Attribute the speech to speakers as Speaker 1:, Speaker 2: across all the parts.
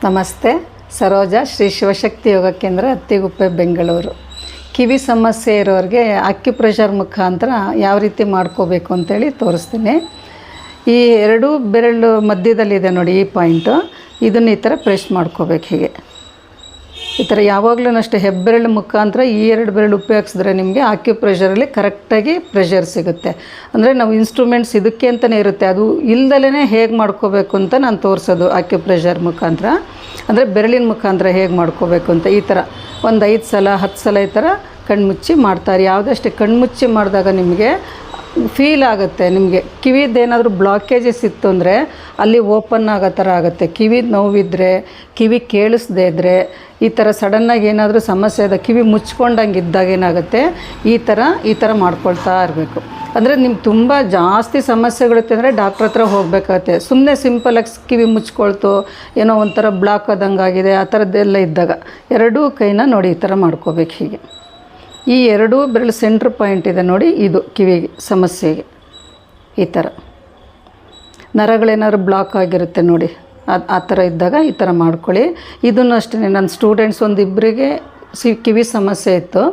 Speaker 1: ನಮಸ್ತೆ. ಸರೋಜಾ, ಶ್ರೀ ಶಿವಶಕ್ತಿ ಯೋಗ ಕೇಂದ್ರ, ಅತ್ತಿಗುಪ್ಪೆ, ಬೆಂಗಳೂರು. ಕಿವಿ ಸಮಸ್ಯೆ ಇರೋರಿಗೆ ಅಕ್ಯುಪ್ರೆಷರ್ ಮುಖಾಂತರ ಯಾವ ರೀತಿ ಮಾಡ್ಕೋಬೇಕು ಅಂತೇಳಿ ತೋರಿಸ್ತೀನಿ. ಈ ಎರಡೂ ಬೆರಳು ಮಧ್ಯದಲ್ಲಿದೆ ನೋಡಿ, ಈ ಪಾಯಿಂಟು. ಇದನ್ನು ಈ ಥರ ಪ್ರೆಸ್ ಮಾಡ್ಕೋಬೇಕು. ಹೀಗೆ ಈ ಥರ ಯಾವಾಗಲೂ ಅಷ್ಟೇ ಹೆಬ್ಬೆರಳು ಮುಖಾಂತರ ಈ ಎರಡು ಬೆರಳು ಉಪಯೋಗಿಸಿದ್ರೆ ನಿಮಗೆ ಅಕ್ಯುಪ್ರೆಷರಲ್ಲಿ ಕರೆಕ್ಟಾಗಿ ಪ್ರೆಷರ್ ಸಿಗುತ್ತೆ. ಅಂದರೆ ನಾವು ಇನ್ಸ್ಟ್ರೂಮೆಂಟ್ಸ್ ಇದಕ್ಕೆ ಅಂತಲೇ ಇರುತ್ತೆ, ಅದು ಇಲ್ದಲೇ ಹೇಗೆ ಮಾಡ್ಕೋಬೇಕು ಅಂತ ನಾನು ತೋರಿಸೋದು ಅಕ್ಯುಪ್ರೆಷರ್ ಮುಖಾಂತರ. ಅಂದರೆ ಬೆರಳಿನ ಮುಖಾಂತರ ಹೇಗೆ ಮಾಡ್ಕೋಬೇಕು ಅಂತ ಈ ಥರ ಒಂದು 5 ಸಲ 10 ಸಲ ಈ ಥರ ಕಣ್ಮುಚ್ಚಿ ಮಾಡ್ತಾರೆ. ಯಾವುದಷ್ಟೇ ಕಣ್ಮುಚ್ಚಿ ಮಾಡಿದಾಗ ನಿಮಗೆ ಫೀಲ್ ಆಗುತ್ತೆ. ನಿಮಗೆ ಕಿವಿದೇನಾದರೂ ಬ್ಲಾಕೇಜಸ್ ಇತ್ತು ಅಂದರೆ ಅಲ್ಲಿ ಓಪನ್ ಆಗೋ ಥರ ಆಗುತ್ತೆ. ಕಿವಿ ನೋವಿದ್ದರೆ, ಕಿವಿ ಕೇಳಿಸ್ದೇ ಇದ್ದರೆ, ಈ ಥರ ಸಡನ್ನಾಗಿ ಏನಾದರೂ ಸಮಸ್ಯೆ ಇದೆ, ಕಿವಿ ಮುಚ್ಕೊಂಡಂಗೆ ಇದ್ದಾಗ ಏನಾಗುತ್ತೆ, ಈ ಥರ ಮಾಡ್ಕೊಳ್ತಾ ಇರಬೇಕು. ಅಂದರೆ ನಿಮ್ಗೆ ತುಂಬ ಜಾಸ್ತಿ ಸಮಸ್ಯೆಗಳಿರುತ್ತೆ ಅಂದರೆ ಡಾಕ್ಟ್ರ್ ಹತ್ರ ಹೋಗಬೇಕಾಗತ್ತೆ. ಸುಮ್ಮನೆ ಸಿಂಪಲಾಗಿ ಕಿವಿ ಮುಚ್ಕೊಳ್ತು, ಏನೋ ಒಂಥರ ಬ್ಲಾಕ್ ಆದಂಗೆ ಆಗಿದೆ, ಆ ಥರದ್ದೆಲ್ಲ ಇದ್ದಾಗ ಎರಡೂ ಕೈನ ನೋಡಿ ಈ ಥರ ಮಾಡ್ಕೋಬೇಕು. ಹೀಗೆ ಈ ಎರಡೂ ಬೆರಳು ಸೆಂಟ್ರ್ ಪಾಯಿಂಟ್ ಇದೆ ನೋಡಿ, ಇದು ಕಿವಿಗೆ ಸಮಸ್ಯೆಗೆ ಈ ಥರ ನರಗಳೇನಾದ್ರು ಬ್ಲಾಕ್ ಆಗಿರುತ್ತೆ ನೋಡಿ, ಆ ಥರ ಇದ್ದಾಗ ಈ ಥರ ಮಾಡ್ಕೊಳ್ಳಿ. ಇದನ್ನು ಅಷ್ಟೇ ನನ್ನ ಸ್ಟೂಡೆಂಟ್ಸ್ ಒಂದಿಬ್ಬರಿಗೆ ಕಿವಿ ಸಮಸ್ಯೆ ಇತ್ತು,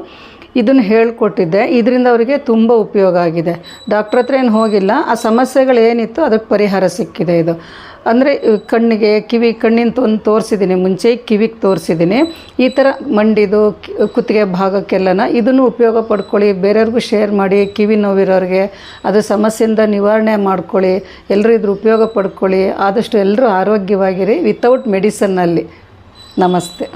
Speaker 1: ಇದನ್ನು ಹೇಳ್ಕೊಟ್ಟಿದ್ದೆ. ಇದರಿಂದ ಅವರಿಗೆ ತುಂಬ ಉಪಯೋಗ ಆಗಿದೆ. ಡಾಕ್ಟ್ರ್ ಹತ್ರ ಏನು ಹೋಗಿಲ್ಲ, ಆ ಸಮಸ್ಯೆಗಳೇನಿತ್ತು ಅದಕ್ಕೆ ಪರಿಹಾರ ಸಿಕ್ಕಿದೆ. ಇದು ಅಂದರೆ ಕಣ್ಣಿಗೆ ಕಣ್ಣಿನ ಒಂದು ತೋರಿಸಿದ್ದೀನಿ, ಮುಂಚೆ ಕಿವಿಗೆ ತೋರಿಸಿದ್ದೀನಿ. ಈ ಥರ ಮಂಡಿದು ಕುತ್ತಿಗೆ ಭಾಗಕ್ಕೆಲ್ಲನ ಇದನ್ನು ಉಪಯೋಗ ಪಡ್ಕೊಳ್ಳಿ. ಬೇರೆಯವ್ರಿಗೂ ಶೇರ್ ಮಾಡಿ. ಕಿವಿ ನೋವಿರೋರಿಗೆ ಅದು ಸಮಸ್ಯೆಯಿಂದ ನಿವಾರಣೆ ಮಾಡ್ಕೊಳ್ಳಿ. ಎಲ್ಲರೂ ಇದ್ರ ಉಪಯೋಗ ಪಡ್ಕೊಳ್ಳಿ. ಆದಷ್ಟು ಎಲ್ಲರೂ ಆರೋಗ್ಯವಾಗಿರಿ, ವಿತೌಟ್ ಮೆಡಿಸನ್ನಲ್ಲಿ. ನಮಸ್ತೆ.